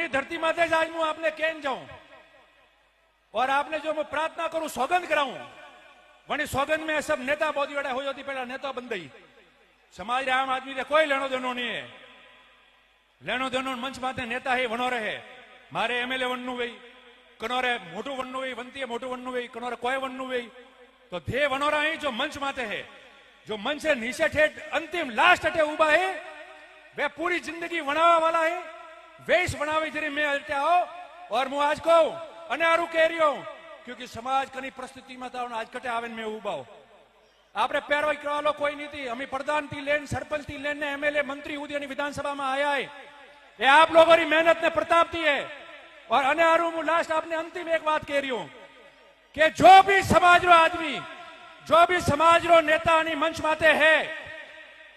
भूनी धरती माते आज हूँ आपने कहन जाऊं और आपने जो मैं प्रार्थना करूं सौगंध कराऊं वनी सौगंध में सब नेता बहुत बड़ा हो जाती पहला नेता बन गई समाज रे आम आदमी रे कोई लेनो देनो नहीं है लेनो देनो मंच माते नेता है वनो रहे मारे एमएलए वन्नु वही कनोरे मोटू वन्नु वही वंती मोटू वन्नु वही कनोरे कोई वन्नु वही तो धे वनोरा ही जो मंच माते है जो मंच से नीचे ठेठ अंतिम लास्ट अटे उबा है वे पूरी जिंदगी वनावा वाला है वेश बनावे जरी मैं अटे आओ और मु आज को अनारू कह रही हूं क्योंकि समाज कनी परिस्थिति में था आज कटे आवे में उबाओ आपने पैरवाई करवा लो कोई नहीं थी हमें प्रधान थी लेन सरपंच थी लेन ने एमएलए मंत्री उदय विधानसभा में आया है ये आप लोगों की मेहनत ने प्रताप दी है और अनारू मु लास्ट आपने अंतिम एक बात कह रही हूं कि जो भी समाज रो आदमी जो भी समाज रो नेता मंच माते है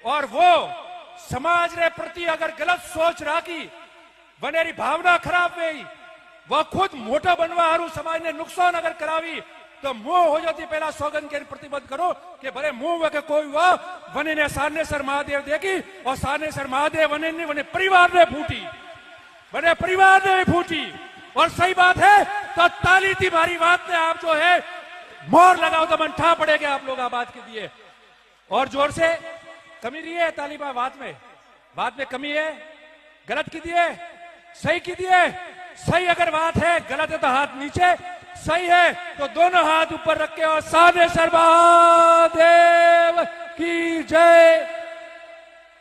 और वो समाज रे प्रति अगर गलत सोच राखी वनेरी भावना खराब हुई वो खुद मोटा बनवा हारू समाज ने नुकसान अगर करावी तो मुंह हो जाती पहला सौगंध के प्रतिबद्ध करो कि भले मुंह के कोई हुआ वने ने सारनेसर महादेव देगी और सारनेसर महादेव वने ने वने परिवार ने फूटी वने परिवार ने फूटी और सही बात है तो ताली थी भारी बात ने आप जो है मोहर लगाओ तो मन ठा पड़ेगा आप लोग आबाद के दिए और जोर से कमी रही है तालिबा बात में कमी है गलत की दिए सही की दिए सही अगर बात है गलत है तो हाथ नीचे सही है तो दोनों हाथ ऊपर रख के और सारनेसर महादेव की जय।